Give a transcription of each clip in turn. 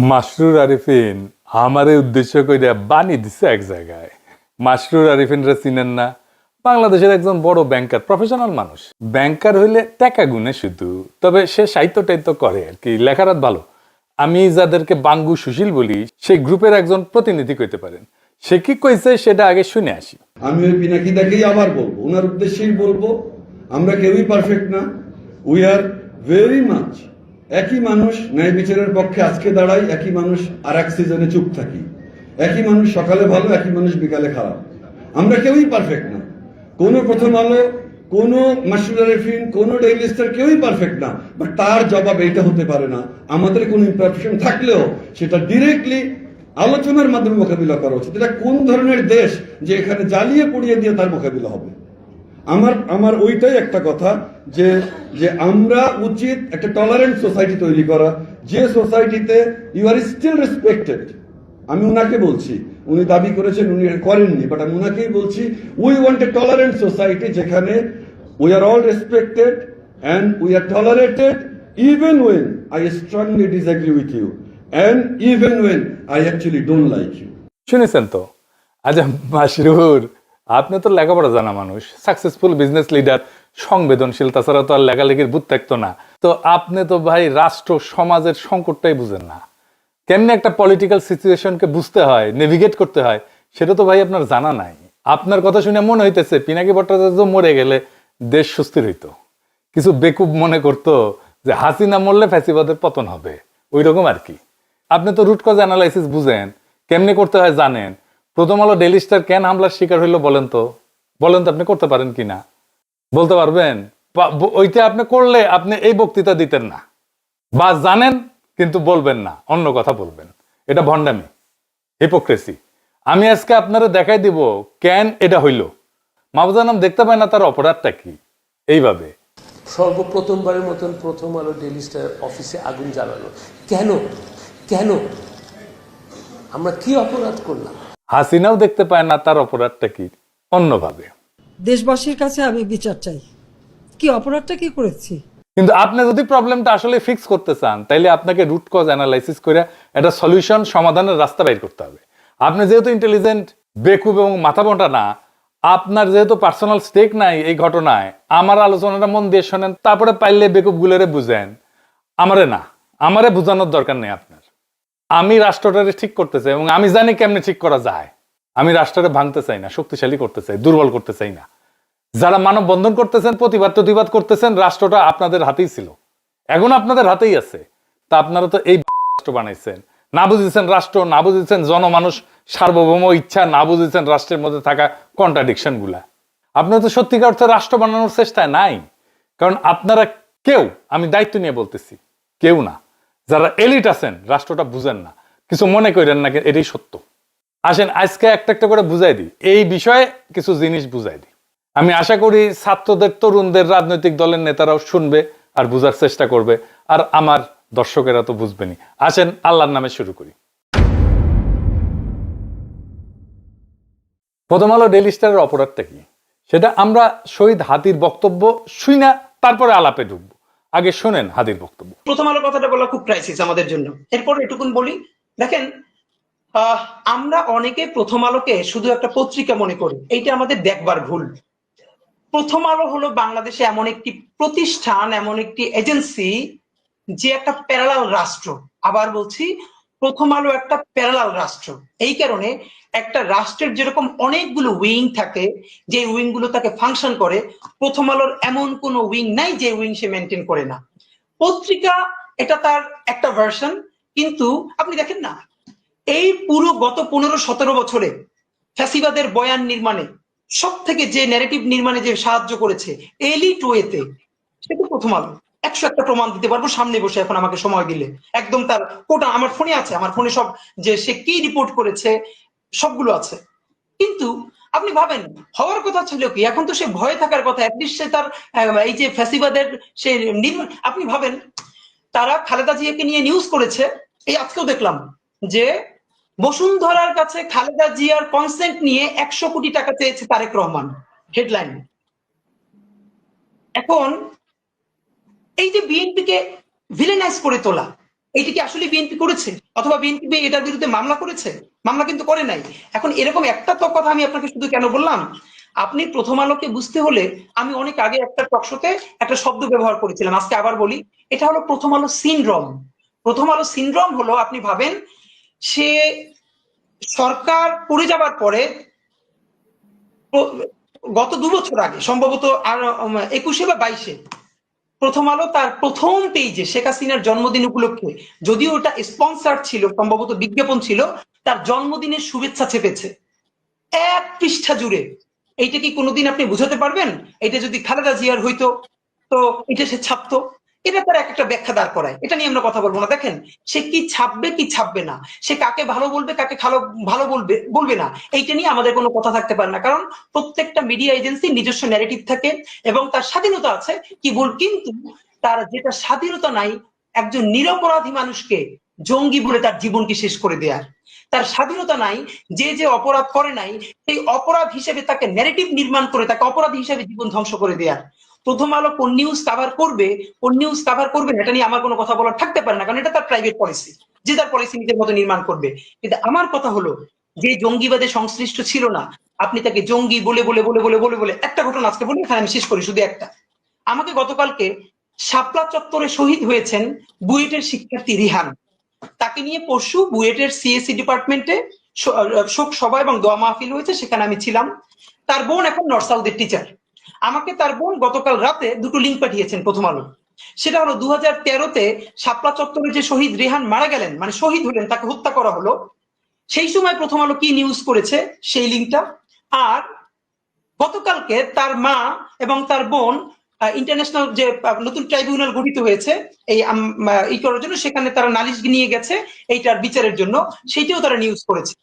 মাসরুর আরিফিন আমারে উদ্দেশ্য কইরা বানি দিছে এক জায়গায়। মাসরুর আরিফিনরা চিনেন না? বাংলাদেশের একজন বড় ব্যাংকার, প্রফেশনাল মানুষ। ব্যাংকার হইলে টাকা গুনে শুধু, তবে সে সাহিত্য টাইত্য করে আর কি, লেখারাত ভালো। আমি যাদেরকে বাঙ্গু সুশীল বলি, সেই গ্রুপের একজন প্রতিনিধি কইতে পারেন। সে কি কইছে সেটা আগে শুনে আসি। আমি ওই পিনাকিদাকেই আবার বলবো, ওনার উদ্দেশ্যেই বলবো, আমরা কেউই পারফেক্ট না। উই আর ভেরি মাচ একই মানুষ, ন্যায় বিচারের পক্ষে আজকে দাঁড়াই, একই মানুষ আর এক সিজনে চুপ থাকি, একই মানুষ সকালে ভালো, একই মানুষ বিকালে খারাপ। আমরা কেউই পারফেক্ট না। কোনো প্রথম আলো, কোনো মাসরুর আরিফিন, কোনো ডেইলি স্টার কেউই পারফেক্ট না। বাট তার জবাব এইটা হতে পারে না, আমাদের কোনো ইমপারফেকশন থাকলেও সেটা ডিরেক্টলি আলোচনার মাধ্যমে মোকাবিলা করা উচিত। এটা কোন ধরনের দেশ যে এখানে জ্বালিয়ে পুড়িয়ে দিয়ে তার মোকাবিলা হবে? আমার ওইটাই একটা কথা, যে যে আমরা উচিত একটা টলারেন্ট সোসাইটি তৈরি করা, যে সোসাইটিতে ইউ আর স্টিল রেসপেক্টেড। আমি উনাকে বলছি, উনি দাবি করেছেন, উনি করেননি, বাট আমি উনাকেই বলছি, we want a tolerant society যেখানে we are all respected and we are tolerated even when I strongly disagree with you and even when I actually don't like you. শুনেছেন তো? আচ্ছা মাসরুর, আপনি তো লেখাপড়া জানা মানুষ, সাকসেসফুল বিজনেস লিডার, সংবেদনশীল, তাছাড়া তো আর লেখালেখির বুদ্ধ থাকতো না। তো আপনি তো ভাই রাষ্ট্র সমাজের সংকটটাই বুঝেন না। কেমনি একটা পলিটিক্যাল সিচুয়েশনকে বুঝতে হয়, নেভিগেট করতে হয়, সেটা তো ভাই আপনার জানা নাই। আপনার কথা শুনে মনে হইতেছে পিনাকি ভট্টাচার্য মরে গেলে দেশ সুস্থির হইতো। কিছু বেকুব মনে করতো যে হাসিনা মরলে ফ্যাসিবাদের পতন হবে, ওই রকম আর কি। আপনি তো রুট কজ অ্যানালাইসিস বুঝেন, কেমনে করতে হয় জানেন। প্রথম আলো ডেইলি স্টার কেন হামলার শিকার হইলো বলেন তো? আপনি করতে পারেন কিনা বলতে পারবেন? ওইটা আপনি করলে আপনি এই বক্তৃতা দিতেন না, বা জানেন কিন্তু বলবেন না, অন্য কথা বলবেন। এটা ভণ্ডামি, হিপোক্রেসি। আমি আজকে আপনারা দেখাই দিব কেন এটা হইল। মাহবুজানাম দেখতে পায় না তার অপরাধটা কি। এইভাবে সর্বপ্রথমবারের মতন প্রথম আলো ডেইলি স্টার অফিসে আগুন জ্বালালো কেন? কেন? আমরা কি অপরাধ করলাম? হাসিনাও দেখতে পায় না তার অপরাধটা কি, অন্যভাবে। দেশবাসীর কাছে আমি বিচার চাই, কি অপরাধটা কি করেছি। কিন্তু আপনি যদি প্রবলেমটা আসলে ফিক্স করতে চান, তাইলে আপনাকে রুট কজ অ্যানালাইসিস করে একটা সলিউশন, সমাধানের রাস্তা বের করতে হবে। আপনি যেহেতু ইন্টেলিজেন্ট, বেকুব এবং মাথা মোটা না, আপনার যেহেতু পার্সোনাল স্টেক নাই এই ঘটনায়, আমার আলোচনাটা মন দিয়ে শোনেন, তারপরে পাইলে বেকুব গুলোরে বুঝেন, আমারে বুঝানোর দরকার নেই আপনার। আমি রাষ্ট্রটারে ঠিক করতে চাই এবং আমি জানি কেমনে ঠিক করা যায়। আমি রাষ্ট্রটা ভাঙতে চাই না, শক্তিশালী করতে চাই, দুর্বল করতে চাই না। যারা মানব বন্ধন করতেছেন, প্রতিবাদ করতেছেন, রাষ্ট্রটা আপনাদের হাতেই ছিল, এখন আপনাদের হাতেই আছে। তা আপনারা তো এই রাষ্ট্র বানাইছেন, না বুঝেছেন রাষ্ট্র, না বুঝেছেন জনমানুষ সার্বভৌম ইচ্ছা, না বুঝেছেন রাষ্ট্রের মধ্যে থাকা কন্ট্রাডিকশন গুলা। আপনারা তো সত্যিকার অর্থে রাষ্ট্র বানানোর চেষ্টায় নাই, কারণ আপনারা কেউ, আমি দায়িত্ব নিয়ে বলতেছি, কেউ না, যারা এলিট আছেন রাষ্ট্রটা বুঝেন না। কিছু মনে করেন না, এটাই সত্য। আসেন আজকে একটা একটা করে বুঝাই দিই, এই বিষয়ে কিছু জিনিস বুঝাই দিই। আমি আশা করি ছাত্রদের, তরুণদের, রাজনৈতিক দলের নেতারাও শুনবে আর বুঝার চেষ্টা করবে, আর আমার দর্শকেরা তো বুঝবেনি। আসেন আল্লাহর নামে শুরু করি। প্রথম আলো ডেইলি স্টারের অপরাধটা কি সেটা আমরা শহীদ হাদির বক্তব্য শুই না, তারপরে আলাপে ঢুকবো। আগে শোনেন হাদির বক্তব্য। প্রথম আলো কথাটা বলা খুব ক্রাইসিস আমাদের জন্য। এরপর এটুকুন বলি, দেখেন, আমরা অনেকে প্রথম আলোকে শুধু একটা পত্রিকা মনে করি, এইটা আমাদের দেখবার ভুল। প্রথম আলো হলো বাংলাদেশে এমন একটি প্রতিষ্ঠান, এমন একটি এজেন্সি, যে একটা প্যারালাল রাষ্ট্র। আবার বলছি, প্রথম আলো একটা প্যারালাল রাষ্ট্র। এই কারণে একটা রাষ্ট্রের যেরকম অনেকগুলো উইং থাকে, যে উইং গুলো তাকে ফাংশন করে, প্রথম আলোর এমন কোনো উইং নাই যে উইং সে মেনটেন করে না। পত্রিকা এটা তার একটা ভার্সন, কিন্তু আপনি দেখেন না, এই পুরো গত 15-17 বছরে ফ্যাসিবাদের বয়ান নির্মাণে সব থেকে যে ন্যারেটিভ নির্মাণে যে সাহায্য করেছে এলিট ওয়েতে, সেটা প্রথম আলো। 101টা প্রমাণ দিতে পারবো সামনে বসে, এখন আমাকে সময় দিলে একদম তার কোটা আমার ফোনে আছে, আমার ফোনে সব, যে সে কি রিপোর্ট করেছে সবগুলো আছে। কিন্তু আপনি ভাবেন, হওয়ার কথা ছিল কি, এখন তো সে ভয়ে থাকার কথা, অ্যাটলিস্ট সে তার এই যে ফ্যাসিবাদের সে আপনি ভাবেন, তারা খালেদা জিয়াকে নিয়ে নিউজ করেছে, এই আজকেও দেখলাম যে বসুন্ধরার কাছে খালেদা জিয়ার কনসেন্ট নিয়ে 100 কোটি টাকা চেয়েছে তারেক রহমান, হেডলাইন। এখন এই যে বিএনপিকে ভিলেনাইজ করে তোলা, এইটা কি আসলে বিএনপি করেছে, অথবা বিএনপি এটার বিরুদ্ধে মামলা করেছে? মামলা কিন্তু করে নাই। এখন এরকম একটা তো কথা আমি আপনাকে শুধু কেন বললাম, আপনি প্রথম আলোকে বুঝতে হলে, আমি অনেক আগে একটা টকশোতে একটা শব্দ ব্যবহার করেছিলাম, আজকে আবার বলি, এটা হলো প্রথম আলো সিনড্রোম। প্রথম আলো সিনড্রোম হলো, আপনি ভাবেন, সে সরকার পড়ে যাবার পরে গত 2 বছর আগে সম্ভবত, আর 21-এ বা 22-এ, প্রথম আলো তার প্রথম পেজে শেখ হাসিনার জন্মদিন উপলক্ষে, যদিও ওটা স্পন্সার ছিল, সম্ভবত বিজ্ঞাপন ছিল, তার জন্মদিনের শুভেচ্ছা চেপেছে 1 পৃষ্ঠা জুড়ে। এইটা কি কোনোদিন আপনি বুঝাতে পারবেন? এটা যদি খালেদা জিয়ার হইতো, তো এটা সে ছাপতো। এটা তার একটা ব্যাখ্যা দাঁড় করায়, এটা নিয়ে আমরা কথা বলবো না। দেখেন, সে কি ছাপবে কি ছাপবে না, সে কাকে ভালো বলবে কাকে ভালো বলবে বলবে না, এইটা নিয়ে আমাদের কোনো কথা থাকতে পারে না, কারণ প্রত্যেকটা মিডিয়া এজেন্সির নিজস্ব ন্যারেটিভ থাকে এবং তার স্বাধীনতা আছে কি বল। কিন্তু তার যেটা স্বাধীনতা নাই, একজন নিরপরাধী মানুষকে জঙ্গি বলে তার জীবনকে শেষ করে দেয়ার। তার স্বাধীনতা নাই যে যে অপরাধ করে নাই, সেই অপরাধ হিসেবে তাকে ন্যারেটিভ নির্মাণ করে তাকে অপরাধী হিসেবে জীবন ধ্বংস করে দেয়ার। প্রথম আলো কোন নিউজ কাভার করবে, কোন নিউজ কাভার করবে না, এটা নিয়ে আমার কোনো কথা বলার থাকতে পারে না, কারণ এটা তার প্রাইভেট পলিসি, যে তার পলিসি নিজের মতো নির্মাণ করবে। কিন্তু আমার কথা হলো, যে জঙ্গিবাদে সংশ্লিষ্ট ছিল না, আপনি তাকে জঙ্গি বলে বলে বলে বলে বলে বলে, একটা ঘটনা আজকে বলি, এখানে আমি শেষ করি শুধু একটা। আমাকে গতকালকে শাপলা চত্বরে শহীদ হয়েছেন বুয়েটের শিক্ষার্থী রিহান, তাকে নিয়ে পরশু বুয়েটের সিএসসি ডিপার্টমেন্টে শোক সভা এবং দোয়া মাহফিল হয়েছে, সেখানে আমি ছিলাম। তার বোন এখন নর্থ সাউথের টিচার। আমাকে তার বোন গতকাল রাতে 2টো লিঙ্ক পাঠিয়েছেন প্রথম আলো। সেটা হলো 2013-তে শাপলা চত্বরে যে শহীদ রেহান মারা গেলেন, মানে শহীদ হলেন, তাকে হত্যা করা হলো, সেই সময় প্রথম আলো কি নিউজ করেছে সেই লিঙ্কটা। আর গতকালকে তার মা এবং তার বোন ইন্টারন্যাশনাল যে নতুন ট্রাইব্যুনাল গঠিত হয়েছে এই ই করার জন্য, সেখানে তারা নালিশ নিয়ে গেছে এইটার বিচারের জন্য, সেইটাও তারা নিউজ করেছে।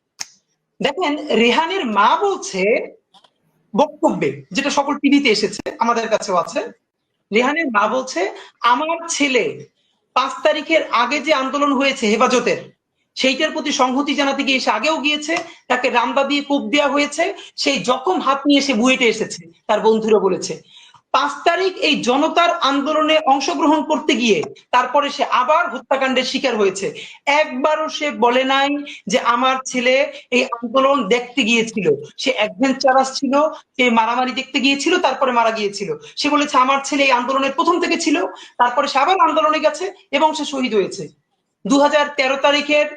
দেখেন, রেহানের মা বলছে বক্তব্যে, যেটা সকল টিভিতে এসেছে, আমাদের কাছেও আছে, রেহানের মা বলছে, আমার ছেলে 5 তারিখের আগে যে আন্দোলন হয়েছে হেফাজতের, সেইটার প্রতি সংহতি জানাতে গিয়ে সে আগেও গিয়েছে, তাকে রামদা দিয়ে কোপ দেওয়া হয়েছে, সেই জখম হাত নিয়ে সে বুয়েটে এসেছে, তার বন্ধুরা বলেছে। 5 তারিখ এই জনতার আন্দোলনে অংশগ্রহণ করতে গিয়ে তারপরে সে আবার হত্যাকাণ্ডের শিকার হয়েছে। একবারও সে বলে নাই যে আমার ছেলে এই আন্দোলন দেখতে গিয়েছিল, সে অ্যাডভেঞ্চারাস ছিল, সে মারামারি দেখতে গিয়েছিল, তারপরে মারা গিয়েছিল। সে বলেছে আমার ছেলে এই আন্দোলনের প্রথম থেকে ছিল, তারপরে সে আবার আন্দোলনে গেছে এবং সে শহীদ হয়েছে। 2013 তারিখের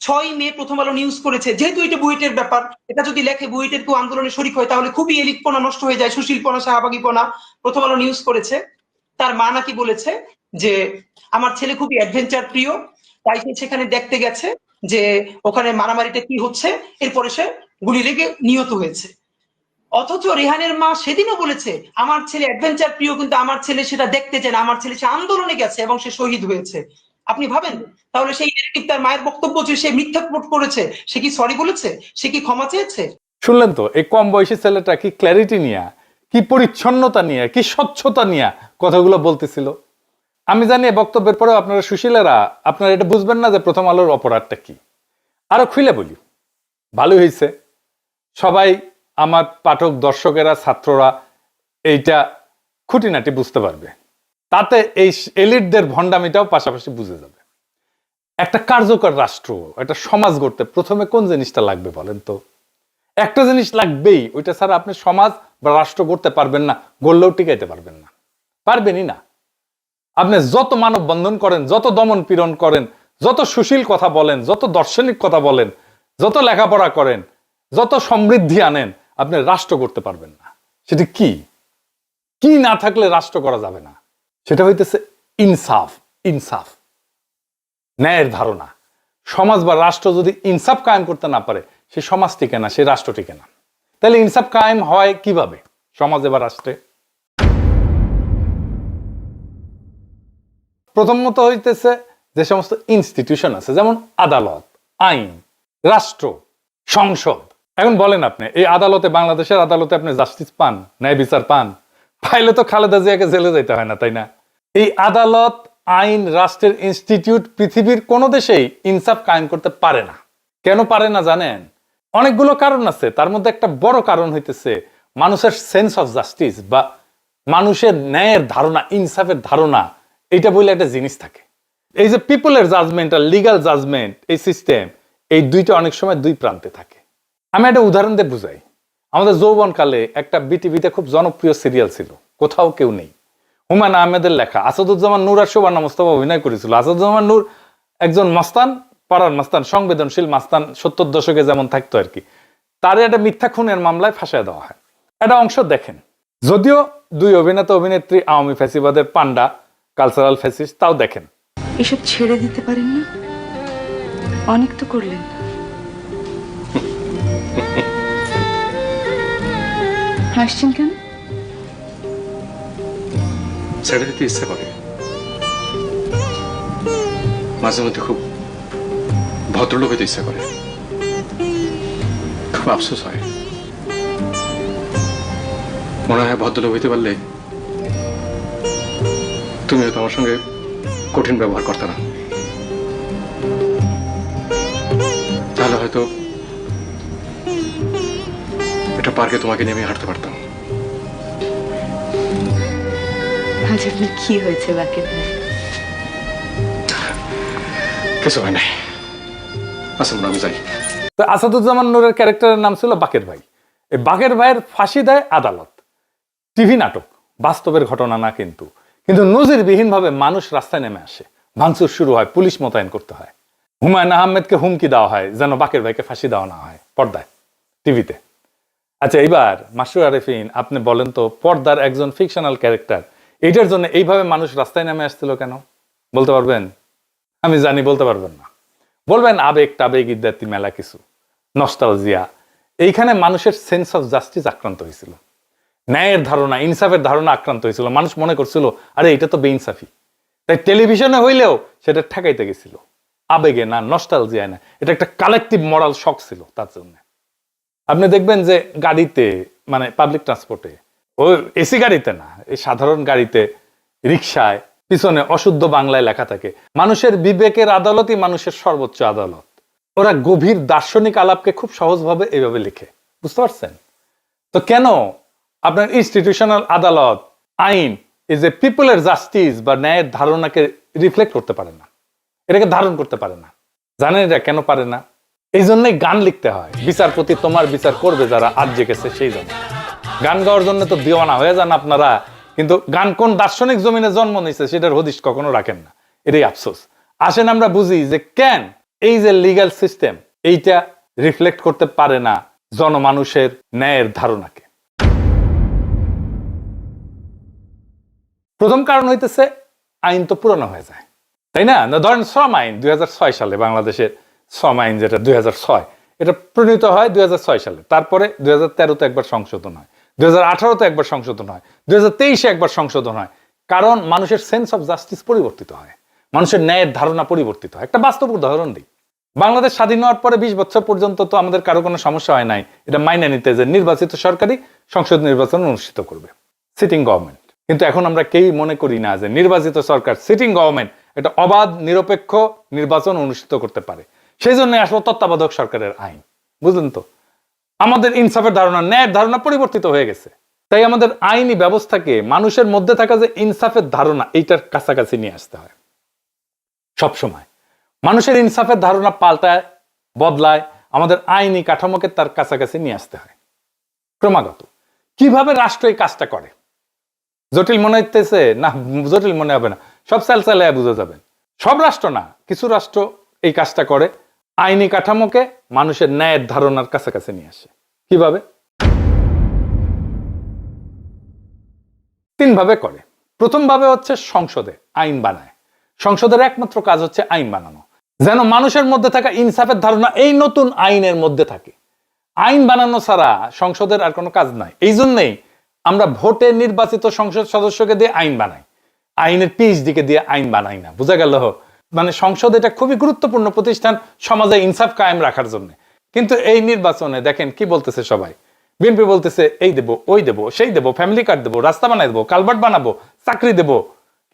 6 মে প্রথম আলো নিউজ করেছে, যেহেতু এটা বুয়েটের ব্যাপার, এটা যদি লেখে বুয়েটের কেউ আন্দোলনে শরিক হয়, তাহলে খুবই এলিটপনা নষ্ট হয়ে যায়, সুশীলপনা শাহবাগীপনা। প্রথম আলো নিউজ করেছে, তার মা নাকি বলেছে যে আমার ছেলে খুবই অ্যাডভেঞ্চার প্রিয়, তাই সে সেখানে দেখতে গেছে যে ওখানে মারামারিটা কি হচ্ছে, এরপরে সে গুলি লেগে নিহত হয়েছে। অথচ রেহানের মা সেদিনও বলেছে আমার ছেলে অ্যাডভেঞ্চার প্রিয়, কিন্তু আমার ছেলে সেটা দেখতে চায় না, আমার ছেলে সে আন্দোলনে গেছে এবং সে শহীদ হয়েছে। আপনি ভাবেন, তাহলে সেই নেগেটিভ তার মায়ের বক্তব্য যে সে মিথ্যা প্রোট করেছে, সে কি সরি বলেছে, সে কি ক্ষমা চেয়েছে? শুনলেন তো, এই কম বয়সী ছেলেটা কি ক্ল্যারিটি নিয়ে, কি পরিচ্ছন্নতা নিয়ে, কি স্বচ্ছতা নিয়ে কথাগুলো বলতেছিল। আমি জানি বক্তব্যের পরেও আপনারা সুশীলেরা আপনারা এটা বুঝবেন না যে প্রথম আলোর অপরাধটা কি। আরো খুলে বলি, ভালোই হয়েছে, সবাই আমার পাঠক দর্শকেরা ছাত্ররা এইটা খুঁটিনাটি বুঝতে পারবে, তাতে এই এলিটদের ভণ্ডামিটাও পাশাপাশি বুঝে যাবে। একটা কার্যকর রাষ্ট্র, একটা সমাজ গড়তে প্রথমে কোন জিনিসটা লাগবে বলেন তো? একটা জিনিস লাগবেই, ওইটা ছাড়া আপনি সমাজ বা রাষ্ট্র গড়তে পারবেন না, গড়লেও টিকাইতে পারবেন না, পারবেনই না। আপনি যত মানব বন্ধন করেন, যত দমন পীড়ন করেন, যত সুশীল কথা বলেন, যত দার্শনিক কথা বলেন, যত লেখাপড়া করেন, যত সমৃদ্ধি আনেন, আপনি রাষ্ট্র করতে পারবেন না। সেটা কি কি না থাকলে রাষ্ট্র করা যাবে না? সেটা হইতেছে ইনসাফ। ইনসাফ, ন্যায়ের ধারণা। সমাজ বা রাষ্ট্র যদি ইনসাফ কায়েম করতে না পারে, সে সমাজ টিকে না, সে রাষ্ট্র টিকে না। তাহলে ইনসাফ কায়েম হয় কিভাবে সমাজে বা রাষ্ট্রে? প্রথমত হইতেছে যে সমস্ত ইনস্টিটিউশন আছে, যেমন আদালত, আইন, রাষ্ট্র, সংসদ। এখন বলেন আপনি এই আদালতে, বাংলাদেশের আদালতে আপনি জাস্টিস পান, ন্যায় বিচার পান? পাইলে তো খালেদা জিয়াকে জেলে যেতে হয় না, তাই না? এই আদালত, আইন, রাষ্ট্রের ইনস্টিটিউট পৃথিবীর কোন দেশেই ইনসাফ কায়েম করতে পারে না। কেন পারে না জানেন? অনেকগুলো কারণ আছে, তার মধ্যে একটা বড় কারণ হইতেছে মানুষের সেন্স অফ জাস্টিস বা মানুষের ন্যায়ের ধারণা, ইনসাফের ধারণা, এইটা বলে একটা জিনিস থাকে। এই যে পিপলের জাজমেন্ট আর লিগাল জাজমেন্ট, এই সিস্টেম, এই দুইটা অনেক সময় দুই প্রান্তে থাকে। আমি একটা উদাহরণ দিয়ে বুঝাই। আমাদের যৌবনকালে একটা বিটিভিতে খুব জনপ্রিয় সিরিয়াল ছিল, কোথাও কেউ নেই। হুমায়ুন আহমেদের লেখা, আসাদুজ্জামান নূর আর শোভানা মোস্তফা অভিনয় করেছিল। আসাদুজ্জামান নূর একজন মাস্তান, পাড়ার মাস্তান, সংবেদনশীল মাস্তান, 70 দশকে যেমন থাকতো আর কি। তারে একটা মিথ্যা খুনের মামলায় ফাঁসিয়ে দেওয়া হয়। একটা অংশ দেখেন। যদিও দুই অভিনেতা অভিনেত্রী আওয়ামী ফ্যাসিবাদের পান্ডা, কালচারাল ফ্যাসিস্ট, তাও দেখেন। এসব ছেড়ে দিতে পারেন না? অনেক তো করলেন। হাসছেন কেন? ছেড়ে দিতে ইচ্ছা করে, মাঝে মধ্যে খুব ভদ্রলোক হইতে ইচ্ছা করে, খুব আফসোস হয়। মনে হয় ভদ্রলোক হইতে পারলে তুমি হয়তো আমার সঙ্গে কঠিন ব্যবহার করতে না, তাহলে হয়তো এটা পার্কে তোমাকে নিয়ে আমি হাঁটতে পারতাম। আজ আপনার কি হয়েছে বাকের ভাই? কিছু হয় নাই। আচ্ছা আমি যাই। তো আসাদুজ্জামান নূরের ক্যারেক্টারের নাম ছিল বাকের ভাই। এই বাকের ভাইয়ের ফাঁসি দেয় আদালত। টিভি নাটক, বাস্তবের ঘটনা না কিন্তু। কিন্তু নজিরবিহীন ভাবে মানুষ রাস্তায় নেমে আসে, ভাঙচুর শুরু হয়, পুলিশ মোতায়েন করতে হয়। হুমায়ুন আহমেদকে হুমকি দেওয়া হয় যেন বাকের ভাইকে ফাঁসি দেওয়া না হয়, পর্দায়, টিভিতে। আচ্ছা, এইবার মাসরুর আরেফিন, আপনি বলেন তো, পর্দার একজন ফিকশনাল ক্যারেক্টার, এইটার জন্য এইভাবে মানুষ রাস্তায় নেমে আসছিল কেন? বলতে পারবেন? আমি জানি বলতে পারবেন না। বলবেন আবেগ টাবেগ ইত্যাদি মেলা কিছু, নস্টালজিয়া। এইখানে মানুষের সেন্স অফ জাস্টিস আক্রান্ত হয়েছিল, ন্যায়ের ধারণা, ইনসাফের ধারণা আক্রান্ত হয়েছিল। মানুষ মনে করছিল আরে এটা তো বেইনসাফি, তাই টেলিভিশনে হইলেও সেটা ঠেকাইতে গেছিল। আবেগে না, নস্টালজিয়ায় না, এটা একটা কালেকটিভ মরাল শক ছিল তার জন্য। আপনি দেখবেন যে গাড়িতে, মানে পাবলিক ট্রান্সপোর্টে, ও এসি গাড়িতে না, এই সাধারণ গাড়িতে, রিক্সায়, পিছনে অশুদ্ধ বাংলায় লেখা থাকে মানুষের বিবেকের আদালতই মানুষের সর্বোচ্চ আদালত। ওরা গভীর দার্শনিক আলাপকে খুব সহজভাবে এইভাবে লিখে, বুঝতে পারছেন? তো কেন আপনার ইনস্টিটিউশনাল আদালত, আইন, এই যে পিপলের জাস্টিস বা ন্যায়ের ধারণাকে রিফ্লেক্ট করতে পারে না, এটাকে ধারণ করতে পারে না? জানেন এটা কেন পারে না? এই জন্যই গান লিখতে হয়। বিচারপতি তোমার বিচার করবে যারা আজ জেগেছে সেই জন্য। গান গাওয়ার জন্য তো দিওয়ানা হয়ে যান আপনারা, কিন্তু গান কোন দার্শনিক জমিনে জন্ম নিয়েছে সেটার হদিশ কখনো রাখেন না। এটাই আফসোস। আসেন আমরা বুঝি যে কেন এই যে লিগ্যাল সিস্টেম, এইটা রিফ্লেক্ট করতে পারে না জনমানুষের ন্যায়ের ধারণাকে। প্রথম কারণ হইতেছে আইন তো পুরনো হয়ে যায়, তাই না? ধরেন শ্রম আইন 2006 সালে, বাংলাদেশের শ্রম আইন যেটা 2006, এটা প্রণীত হয় 2006 সালে। তারপরে 2013-তে একবার সংশোধন হয়, 2018-তে একবার সংশোধন হয়, 2023-এ একবার সংশোধন হয়। কারণ মানুষের সেন্স অফ জাস্টিস পরিবর্তিত হয়, মানুষের ন্যায়ের ধারণা পরিবর্তিত হয়। একটা বাস্তব উদাহরণ দিই। বাংলাদেশ স্বাধীন হওয়ার পরে 20 বছর পর্যন্ত তো আমাদের কারো কোনো সমস্যা হয় নাই এটা মাইনে নিতে যে নির্বাচিত সরকারই সংসদ নির্বাচন অনুষ্ঠিত করবে, সিটিং গভর্নমেন্ট। কিন্তু এখন আমরা কেউই মনে করি না যে নির্বাচিত সরকার, সিটিং গভর্নমেন্ট, এটা অবাধ নিরপেক্ষ নির্বাচন অনুষ্ঠিত করতে পারে। সেই জন্য আসলে তত্ত্বাবধায়ক সরকারের আইন, বুঝলেন তো? আমাদের ইনসাফের ধারণা, ন্যায়ের ধারণা পরিবর্তিত হয়ে গেছে। তাই আমাদের আইনি ব্যবস্থাকে মানুষের মধ্যে থাকা যে ইনসাফের ধারণা, এইটার কাছাকাছি নিয়ে আসতে হয় সবসময়। মানুষের ইনসাফের ধারণা পাল্টায়, বদলায়, আমাদের আইনি কাঠামোকে তার কাছাকাছি নিয়ে আসতে হয় ক্রমাগত। কিভাবে রাষ্ট্র এই কাজটা করে জটিল মনে হইতেছে না? জটিল মনে হবে না, সব চালায় বুঝে যাবেন। সব রাষ্ট্র না, কিছু রাষ্ট্র এই কাজটা করে, আইনি কাঠামোকে মানুষের ন্যায়ের ধারণার কাছাকাছি নিয়ে আসে। কিভাবে? 3 ভাবে করে। প্রথম ভাবে হচ্ছে সংসদে আইন বানায়। সংসদের একমাত্র কাজ হচ্ছে আইন বানানো, যেন মানুষের মধ্যে থাকা ইনসাফের ধারণা এই নতুন আইনের মধ্যে থাকে। আইন বানানো ছাড়া সংসদের আর কোনো কাজ নাই। এই জন্যই আমরা ভোটে নির্বাচিত সংসদ সদস্যকে দিয়ে আইন বানাই, আইনের পিএইচডিকে দিয়ে আইন বানাই না। বোঝা গেল? মানে সংসদ এটা খুবই গুরুত্বপূর্ণ প্রতিষ্ঠান সমাজে ইনসাফ কায়েম রাখার জন্য। কিন্তু এই নির্বাচনে দেখেন কি বলতেছে সবাই। বিএনপি বলতেছে এই দেবো, ওই দেবো, সেই দেবো, ফ্যামিলি কার্ড দেবো, রাস্তা বানাই দেবো, কালভার্ট বানাবো, চাকরি দেবো।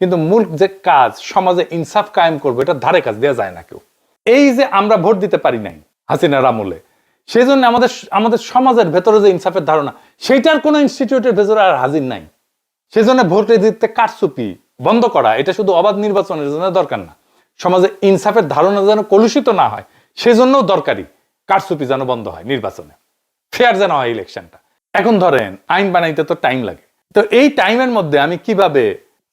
কিন্তু মূল যে কাজ, সমাজে ইনসাফ কায়েম করবো, এটা ধারে কাজ দেওয়া যায় না কেউ। এই যে আমরা ভোট দিতে পারি নাই হাসিনার আমলে, সেই জন্য আমাদের সমাজের ভেতরে যে ইনসাফের ধারণা, সেইটার কোনো ইনস্টিটিউটের ভেতরে আর হাজির নাই। সেই জন্য ভোটে দিতে কারচুপি বন্ধ করা, এটা শুধু অবাধ নির্বাচনের জন্য দরকার না, সমাজে ইনসাফের ধারণা যেন কলুষিত না হয়, সেজন্যও দরকারি কারচুপি যেন বন্ধ হয় নির্বাচনে, ফেয়ার যেন হয় ইলেকশনটা। এখন ধরেন আইন বানাইতে তো টাইম লাগে, তো এই টাইমের মধ্যে আমি কিভাবে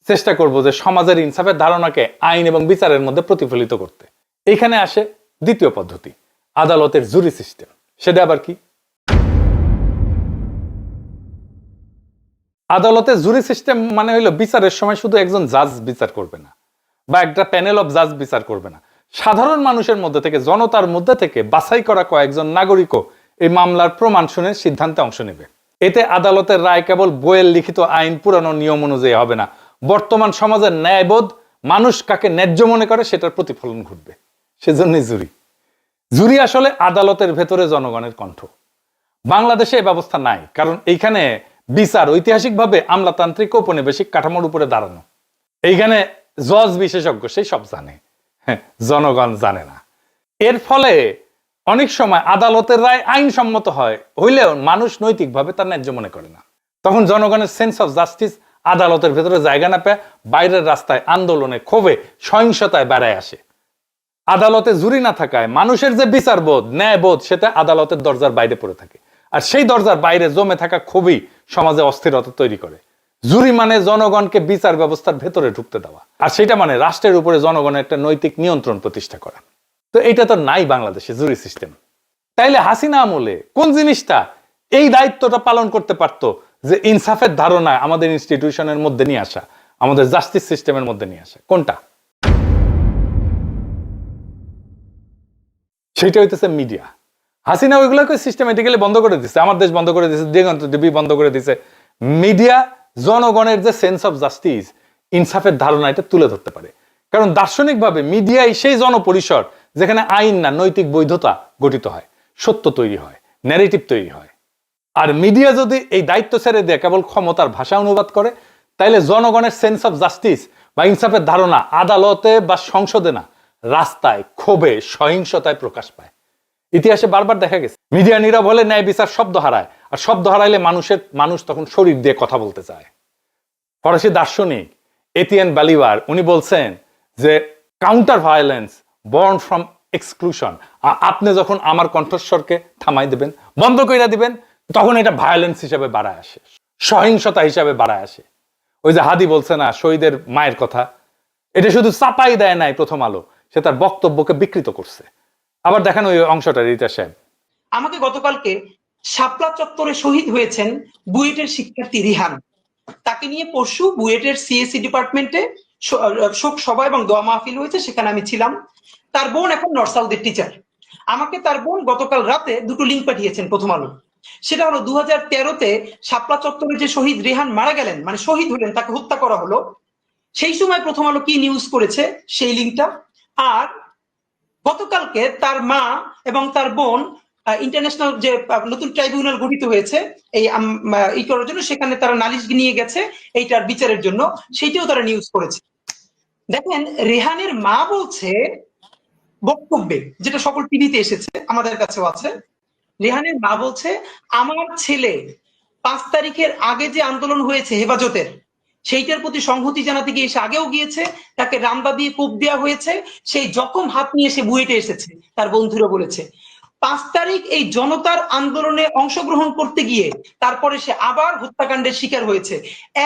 চেষ্টা করব যে সমাজের ইনসাফের ধারণাকে আইন এবং বিচারের মধ্যে প্রতিফলিত করতে? এইখানে আসে দ্বিতীয় পদ্ধতি, আদালতের জুরি সিস্টেম। সেটা আবার কি? আদালতের জুরি সিস্টেম মানে হইলো বিচারের সময় শুধু একজন জাজ বিচার করবে না বা একটা প্যানেল অফ জাজ বিচার করবে না, সাধারণ মানুষের মধ্যে থেকে, জনতার মধ্যে থেকে বাছাই করা কয়েকজন নাগরিকও এই মামলার প্রমাণ শুনে সিদ্ধান্তে অংশ নেবে। এতে আদালতের রায় কেবল বইয়ের লিখিত আইন পুরানো নিয়ম অনুযায়ী হবে না, বর্তমান সমাজের ন্যায়বোধ, মানুষ কাকে ন্যায্য মনে করে সেটার প্রতিফলন ঘটবে। সেজন্যই জুরি। জুরি আসলে আদালতের ভেতরে জনগণের কণ্ঠ। বাংলাদেশে এই ব্যবস্থা নাই, কারণ এইখানে বিচার ঐতিহাসিকভাবে আমলাতান্ত্রিক ঔপনিবেশিক কাঠামোর উপরে দাঁড়ানো। এইখানে জজ বিশেষজ্ঞ, সেই সব জানে, জনগণ জানে না। এর ফলে অনেক সময় আদালতের রায় আইনসম্মত হইলেও মানুষ নৈতিকভাবে তার ন্যায্য মনে করে না। তখন জনগণের সেন্স অফ জাস্টিস আদালতের ভেতরে জায়গা না পেয়ে বাইরের রাস্তায়, আন্দোলনে, ক্ষোভে, সহিংসতায় বেড়ায় আসে। আদালতে জুরি না থাকায় মানুষের যে বিচারবোধ, ন্যায়বোধ, সেটা আদালতের দরজার বাইরে পড়ে থাকে। আর সেই দরজার বাইরে জমে থাকা ক্ষোভই সমাজে অস্থিরতা তৈরি করে। জুরি মানে জনগণকে বিচার ব্যবস্থার ভেতরে ঢুকতে দেওয়া, আর সেটা মানে রাষ্ট্রের উপরে জনগণের একটা নৈতিক নিয়ন্ত্রণ প্রতিষ্ঠা করা। তো এটা তো নাই বাংলাদেশে জুরি সিস্টেম। তাইলে হাসিনা আমলে কোন জিনিসটা এই দায়িত্বটা পালন করতে পারতো, যে ইনসাফের ধারণা আমাদের ইনস্টিটিউশনের মধ্যে নিয়ে আসা, আমাদের জাস্টিস সিস্টেমের মধ্যে নিয়ে আসা? কোনটা? সেটা হইতেছে মিডিয়া। হাসিনা ওইগুলোকে সিস্টেমেটিক্যালি বন্ধ করে দিচ্ছে, আমার দেশ বন্ধ করে দিচ্ছে, দিগন্ত টিভি বন্ধ করে দিচ্ছে। মিডিয়া জনগণের যে সেন্স অফ জাস্টিস, ইনসাফের ধারণা, এটা তুলে ধরতে পারে। কারণ দার্শনিকভাবে মিডিয়াই সেই জনপরিসর যেখানে আইন না, নৈতিক বৈধতা গঠিত হয়, সত্য তৈরি হয়, ন্যারেটিভ তৈরি হয়। আর মিডিয়া যদি এই দায়িত্ব ছেড়ে দিয়ে কেবল ক্ষমতার ভাষা অনুবাদ করে, তাইলে জনগণের সেন্স অফ জাস্টিস বা ইনসাফের ধারণা আদালতে বা সংসদে না, রাস্তায়, ক্ষোভে, সহিংসতায় প্রকাশ পায়। ইতিহাসে বারবার দেখা গেছে মিডিয়া নীরব হলে ন্যায় বিচার শব্দ হারায়, আর শব্দ হারাইলে মানুষ তখন শরীর দিয়ে কথা বলতে চায়। ফরাসি দার্শনিক এতিয়ান বালিভার উনি বলছেন যে counter violence born from exclusion. আপনি যখন আমার কণ্ঠস্বরকে থামাই দিবেন, বন্ধ করে দিবেন, তখন এটা ভায়োলেন্স হিসাবে বাড়ায় আসে, সহিংসতা হিসাবে বাড়ায় আসে। ওই যে হাদি বলছে না শহীদের মায়ের কথা, এটা শুধু চাপাই দেয় নাই প্রথম আলো, সে তার বক্তব্যকে বিকৃত করছে। আবার দেখেন ওই অংশটা, রিতা সাহেব। আমাকে গতকালকে শাপলা চত্বরে শহীদ হয়েছেন বুয়েটের শিক্ষার্থী রিহান, তাকে নিয়ে পরশু বুয়েটের সিএসসি ডিপার্টমেন্টে শোক সভা এবং দোয়া মাহফিল হয়েছে, সেখানে আমি ছিলাম। তার বোন এখন নর্থ সাউথের টিচার। আমাকে তার বোন গতকাল রাতে দুটো লিঙ্ক পাঠিয়েছেন প্রথম আলো। সেটা হলো 2013-তে শাপলা চত্বরে যে শহীদ রেহান মারা গেলেন, মানে শহীদ হলেন, তাকে হত্যা করা হলো, সেই সময় প্রথম আলো কি নিউজ করেছে সেই লিঙ্কটা। আর গতকালকে তার মা এবং তার বোন ইন্টারন্যাশনাল যে নতুন ট্রাইব্যুনাল গঠিত হয়েছে এই করার জন্য, সেখানে তারা নালিশ নিয়ে গেছে এইটার বিচারের জন্য, সেইটাও তারা নিউজ করেছে। দেখেন রেহানের মা বলছে বক্তব্যে, যেটা সকল টিভিতে এসেছে, আমাদের কাছেও আছে, রেহানের মা বলছে আমার ছেলে 5 তারিখের আগে যে আন্দোলন হয়েছে হেফাজতের, সেইটার প্রতি সংহতি জানাতে গিয়ে সে আগেও গিয়েছে, তাকে রামদা দিয়ে কোপ দেওয়া হয়েছে, সেই জখম হাত নিয়ে সে বুয়েটে এসেছে, তার বন্ধুরা বলেছে। 5 তারিখ এই জনতার আন্দোলনে অংশগ্রহণ করতে গিয়ে তারপরে সে আবার হত্যাকাণ্ডের শিকার হয়েছে।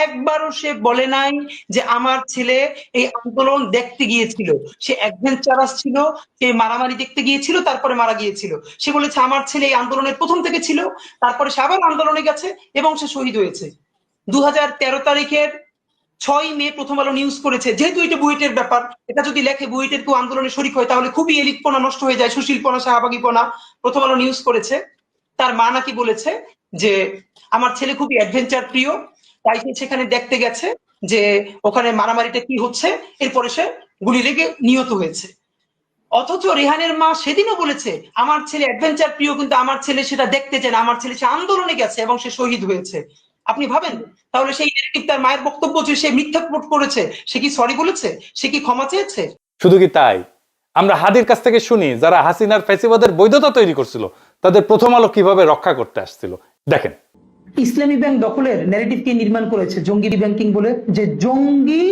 একবারও সে বলে নাই যে আমার ছেলে এই আন্দোলন দেখতে গিয়েছিল, সে অ্যাডভেঞ্চারাস ছিল, সে মারামারি দেখতে গিয়েছিল, তারপরে মারা গিয়েছিল। সে বলেছে আমার ছেলে এই আন্দোলনের প্রথম থেকে ছিল, তারপরে সে আবার আন্দোলনে গেছে এবং সে শহীদ হয়েছে। 2013 তারিখের 6 মে প্রথম আলো নিউজ করেছে, যেহেতু এটা বুয়েটের ব্যাপার, এটা যদি লেখে বুয়েটের কেউ আন্দোলনে শরিক হয় তাহলে খুবই এলিটপনা নষ্ট হয়ে যায়, সুশীলপনা, শাহবাগীপনা। প্রথম আলো নিউজ করেছে তার মা নাকি বলেছে যে আমার ছেলে খুবই অ্যাডভেঞ্চার প্রিয়, তাই সে সেখানে দেখতে গেছে যে ওখানে মারামারিটা কি হচ্ছে, এরপরে সে গুলি লেগে নিহত হয়েছে। অথচ রেহানের মা সেদিনও বলেছে আমার ছেলে অ্যাডভেঞ্চার প্রিয়, কিন্তু আমার ছেলে সেটা দেখতে চায় না, আমার ছেলে সে আন্দোলনে গেছে এবং সে শহীদ হয়েছে। আপনি ভাবেন তাহলে সেই নেগেটিভ তার মায়ের বক্তব্য যে সে মিথ্যা রিপোর্ট করেছে, সে কি সরি বলেছে, সে কি ক্ষমা চেয়েছে? শুধু কি তাই, আমরা হাদির কাছ থেকে শুনি যারা হাসিনার ফ্যাসিবাদের বৈধতা তৈরি করছিল তাদের প্রথম আলো কিভাবে রক্ষা করতে আসছিল। দেখেন, ইসলামী ব্যাংক দখলের ন্যারেটিভ কে নির্মাণ করেছে জঙ্গি ব্যাংকিং বলে, যে জঙ্গি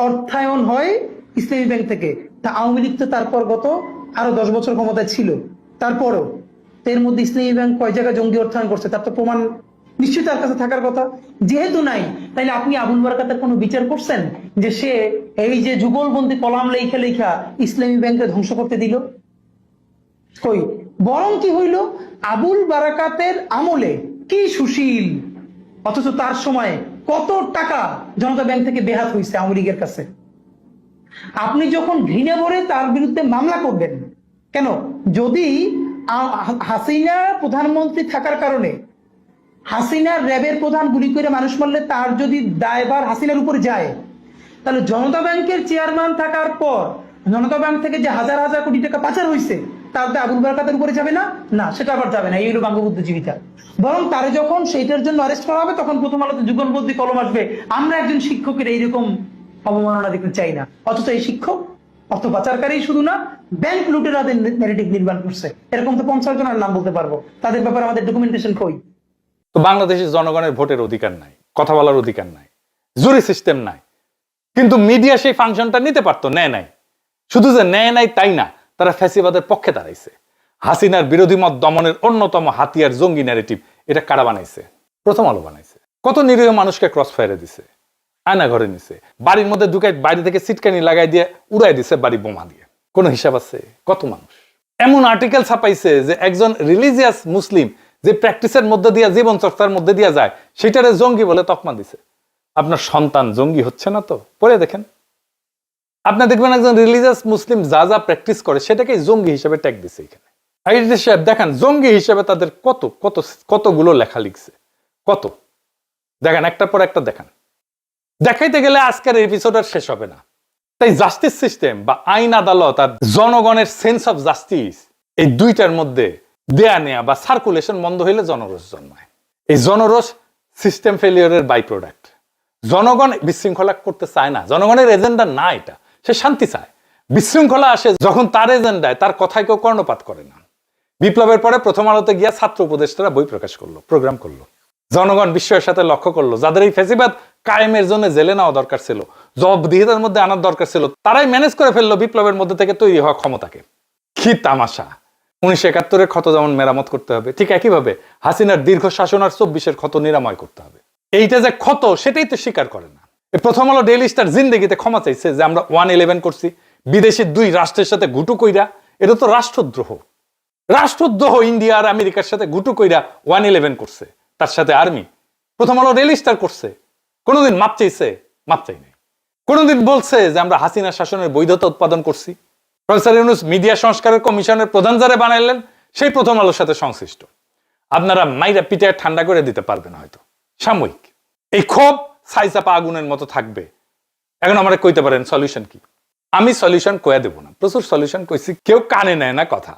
অর্থায়ন হয় ইসলামী ব্যাংক থেকে, তা আওয়ামী লীগ তো তারপর গত আরো 10 বছর ক্ষমতায় ছিল, তারপরও তো এর মধ্যে ইসলামী ব্যাংক কয় জায়গায় জঙ্গি অর্থায়ন করছে তার তো প্রমাণ নিশ্চয়ই তার কাছে থাকার কথা। যেহেতু নাই, তাইলে আপনি আবুল বারাকাতের কোনো বিচার করছেন যে সে এই যে যুগলবন্দি কলাম লেখা লেখা ইসলামী ব্যাংকে ধ্বংস করতে দিল? কই, বরং কি হইল, আবুল বারাকাতের আমলে কি সুশীল, অথচ তার সময় কত টাকা জনতা ব্যাংক থেকে বেহাত হয়েছে আওয়ামী লীগের কাছে। আপনি যখন ঘৃণা ভরে তার বিরুদ্ধে মামলা করবেন কেন? যদি হাসিনা প্রধানমন্ত্রী থাকার কারণে হাসিনার র্যাবের প্রধান গুলি করে মানুষ মারলে তার যদি দায়ভার হাসিনার উপর যায়, তাহলে জনতা ব্যাংকের চেয়ারম্যান থাকার পর জনতা ব্যাংক থেকে যে হাজার হাজার কোটি টাকা পাচার হয়েছে তার দায় আবুল বারাকাতের উপরে যাবে না? না, সেটা আবার যাবে না। এই হলো বঙ্গবুদ্ধিজীবিতা। বরং তারে যখন সেইটার জন্য অ্যারেস্ট করা হবে তখন প্রথম আলোতে যুগলবন্দি কলম আসবে, আমরা একজন শিক্ষকের এইরকম অবমাননা দেখতে চাই না। অথচ এই শিক্ষক অর্থ পাচারকারী শুধু না, ব্যাংক লুটেরাদের ন্যারেটিভ নির্মাণ করছে। এরকম তো 50 জনের নাম বলতে পারবো, তাদের ব্যাপারে আমাদের ডকুমেন্টেশন কই? তো বাংলাদেশের জনগণের ভোটের অধিকার নাই, কথা বলার অধিকার নাই, জুরি সিস্টেম নাই, কিন্তু মিডিয়া সেই ফাংশনটা নিতে পারতো, নেয় নাই। শুধু যে নেয় নাই তাই না, তারা ফ্যাসিবাদের পক্ষে দাঁড়াইছে। হাসিনার বিরোধী মত দমনের অন্যতম হাতিয়ার জঙ্গি ন্যারেটিভ, এটা কারা বানাইছে? প্রথম আলো বানাইছে। কত নিরীহ মানুষকে ক্রস ফায়ারে দিছে, আয়না ঘরে নিছে, বাড়ির মধ্যে ঢুকাই বাইরে থেকে সিটকানি লাগাই দিয়ে উড়াই দিছে বাড়ি বোমা দিয়ে। কোনো হিসাব আছে? কত মানুষ এমন আর্টিকেল ছাপাইছে যে একজন রিলিজিয়াস মুসলিম যে প্র্যাকটিসের মধ্যে দিয়ে, জীবন চর্চার মধ্যে দিয়ে যায়, সেটারে জঙ্গি বলে তকমা দিছে। আপনার সন্তান জঙ্গি হচ্ছে না তো? পড়ে দেখেন, আপনি দেখবেন একজন রিলিজিয়াস মুসলিম যা যা প্র্যাকটিস করে সেটাকে জঙ্গি হিসেবে ট্যাগ দিছে এখানে। সাহেব দেখেন, জঙ্গি হিসেবে তাদের কত কত কতগুলো লেখা লিখছে, কত দেখেন, একটার পর একটা দেখান। দেখাইতে গেলে আজকের এপিসোড আর শেষ হবে না। তাই জাস্টিস সিস্টেম বা আইন আদালত আর জনগণের সেন্স অফ জাস্টিস, এই দুইটার মধ্যে দেয়া নেয়া বা সার্কুলেশন বন্ধ হইলে জনরোষ জন্মায়। এই জনরোষ সিস্টেম ফেলিওরের বাই প্রোডাক্ট। জনগণ বিশৃঙ্খলা করতে চায় না, জনগণের এজেন্ডা না এটা, সে শান্তি চায়। বিশৃঙ্খলা আসে যখন তার এজেন্ডায়, তার কথায় কেউ কর্ণপাত করে না। বিপ্লবের পরে প্রথম আলোতে গিয়া ছাত্র উপদেষ্টারা বই প্রকাশ করলো, প্রোগ্রাম করলো, জনগণ বিস্ময়ের সাথে লক্ষ্য করলো যাদের এই ফ্যাসিবাদ কায়েমের জন্য জেলে নেওয়া দরকার ছিল, জবাবদিহিতার মধ্যে আনার দরকার ছিল, তারাই ম্যানেজ করে ফেললো বিপ্লবের মধ্যে থেকে তৈরি হওয়া ক্ষমতাকে। কি তামাশা! 1971-এর ক্ষত যেমন মেরামত করতে হবে, ঠিক একইভাবে হাসিনার দীর্ঘ শাসন আর 24-এর ক্ষত নিরাময় করতে হবে। এইটা যে ক্ষত, সেটাই তো স্বীকার করে না। প্রথম আলো ডেইলি স্টার জিন্দেগিতে ক্ষমা চাইছে যে আমরা 111 করছি, বিদেশি 2 রাষ্ট্রের সাথে ঘুটু কইরা। এটা তো রাষ্ট্রদ্রোহ। রাষ্ট্রদ্রোহ ইন্ডিয়া আর আমেরিকার সাথে ঘুটু কইরা 111 করছে, তার সাথে আর্মি। প্রথম আলো ডেইলি স্টার করছে, কোনোদিন মাপ চাইছে? মাপ চাই নাই। কোনোদিন বলছে যে আমরা হাসিনা শাসনের বৈধতা উৎপাদন করছি? প্রফেসর ইউনূস মিডিয়া সংস্কারের কমিশনের প্রধান যারা বানাইলেন, সেই প্রথম আলোর সাথে সংশ্লিষ্ট। আপনারা মাইরা পিটায় ঠান্ডা করে দিতে পারবেন হয়তো, সাময়িক। এই ক্ষোভ ছাইচাপা আগুনের মতো থাকবে। এখন আমরা কইতে পারেন সলিউশন কি? আমি সলিউশন কয়ে দেব না, প্রচুর সলিউশন কইছি, কেউ কানে নেয় না কথা।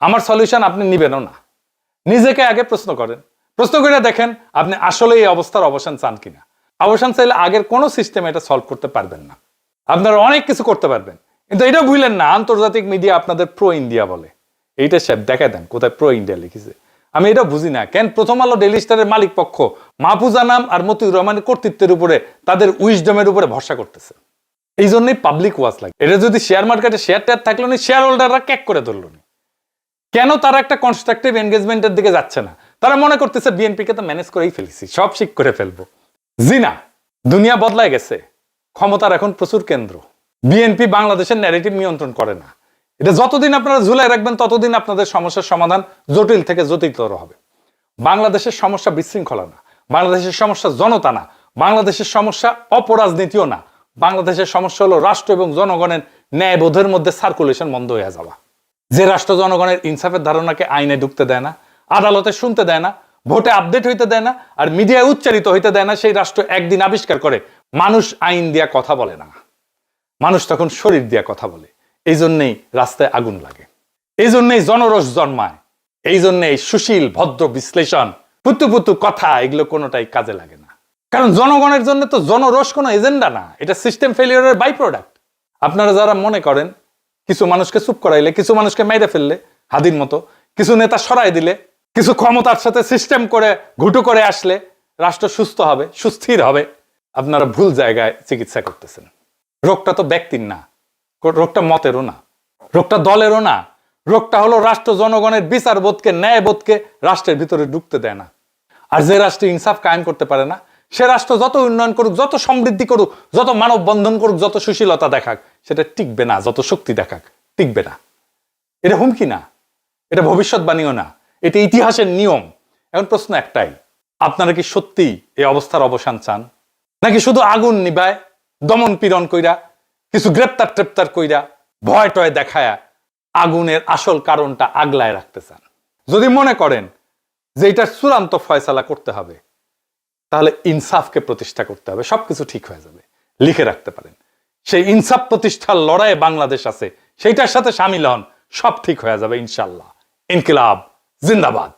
আমার সলিউশন আপনি নিবেনও না। নিজেকে আগে প্রশ্ন করেন, প্রশ্ন করে দেখেন আপনি আসলে এই অবস্থার অবসান চান কিনা। অবসান চাইলে আগের কোনো সিস্টেম এটা সলভ করতে পারবেন না। আপনারা অনেক কিছু করতে পারবেন, কিন্তু এটা ভুলেন না আন্তর্জাতিক মিডিয়া আপনাদের প্রো ইন্ডিয়া বলে। এইটা সব দেখায় দেন কোথায় প্রো ইন্ডিয়া লিখেছে। আমি এটা বুঝি না কেন প্রথম আলো ডেইলি স্টারের মালিক পক্ষ মাহফুজা নাম আর মতিউর রহমানের কর্তৃত্বের উপরে, তাদের উইজডমের উপরে ভরসা করতেছে। এই জন্যই পাবলিক ওয়াচ লাগে। এটা যদি শেয়ার মার্কেটে শেয়ার টেয়ার থাকলো না, শেয়ার হোল্ডাররা ক্যাক করে ধরলো না। কেন তারা একটা কনস্ট্রাকটিভ এনগেজমেন্টের দিকে যাচ্ছে না? তারা মনে করতেছে বিএনপিকে তো ম্যানেজ করেই ফেলেছি, সব ঠিক করে ফেলবো। জি না, দুনিয়া বদলায় গেছে, ক্ষমতার এখন প্রচুর কেন্দ্র। বিএনপি বাংলাদেশের ন্যারেটিভ নিয়ন্ত্রণ করে না। এটা যতদিন আপনারা ঝুলাই রাখবেন ততদিন আপনাদের সমস্যার সমাধান জটিল থেকে জটিলতর হবে। বাংলাদেশের সমস্যা বিশৃঙ্খলা না, বাংলাদেশের সমস্যা জনতা না, বাংলাদেশের সমস্যা অপরাজনীতিও না। বাংলাদেশের সমস্যা হলো রাষ্ট্র এবং জনগণের ন্যায়বোধের মধ্যে সার্কুলেশন বন্ধ হয়ে যাওয়া। যে রাষ্ট্র জনগণের ইনসাফের ধারণাকে আইনে ঢুকতে দেয় না, আদালতে শুনতে দেয় না, ভোটে আপডেট হইতে দেয় না, আর মিডিয়ায় উচ্চারিত হইতে দেয় না, সেই রাষ্ট্র একদিন আবিষ্কার করে মানুষ আইন দিয়া কথা বলে না, মানুষ তখন শরীর দিয়া কথা বলে। এই জন্যেই রাস্তায় আগুন লাগে, এই জন্যেই জনরোষ জন্মায়, এই জন্যেই সুশীল ভদ্র বিশ্লেষণ, পুতু পুতু কথা, এগুলো কোনোটাই কাজে লাগে না। কারণ জনগণের জন্য তো জনরোষ কোনো এজেন্ডা না, এটা সিস্টেম ফেলিওরের বাই প্রোডাক্ট। আপনারা যারা মনে করেন কিছু মানুষকে চুপ করাইলে, কিছু মানুষকে মেরে ফেললে হাদির মতো, কিছু নেতা সরাই দিলে, কিছু ক্ষমতার সাথে সিস্টেম করে ঘুটু করে আসলে রাষ্ট্র সুস্থ হবে, সুস্থির হবে, আপনারা ভুল জায়গায় চিকিৎসা করতেছেন। রোগটা তো ব্যক্তির না, রোগটা মতেরও না, রোগটা দলেরও না, রোগটা হলো রাষ্ট্র জনগণের বিচারবোধকে, ন্যায়বোধকে রাষ্ট্রের ভিতরে ঢুকতে দেয় না। আর যে রাষ্ট্রে ইনসাফ কায়েম করতে পারে না, সে রাষ্ট্র যত উন্নয়ন করুক, যত সমৃদ্ধি করুক, যত মানব বন্ধন করুক, যত সুশীলতা দেখাক, সেটা টিকবে না। যত শক্তি দেখাক, টিকবে না। এটা হুমকি না, এটা ভবিষ্যৎবাণীও না, এটা ইতিহাসের নিয়ম। এখন প্রশ্ন একটাই, আপনারা কি সত্যি এই অবস্থার অবসান চান, নাকি শুধু আগুন নিবায় দমন পীড়ন কইরা, কিছু গ্রেপ্তার ট্রেপ্তার কইরা, ভয় টয় দেখায়া আগুনের আসল কারণটা আগলায় রাখতে চান? যদি মনে করেন যে এটার চূড়ান্ত ফয়সালা করতে হবে, তাহলে ইনসাফকে প্রতিষ্ঠা করতে হবে, সবকিছু ঠিক হয়ে যাবে। লিখে রাখতে পারেন, সেই ইনসাফ প্রতিষ্ঠার লড়াইয়ে বাংলাদেশ আছে, সেইটার সাথে সামিল হন, সব ঠিক হয়ে যাবে ইনশাল্লাহ। ইনকিলাব জিন্দাবাদ।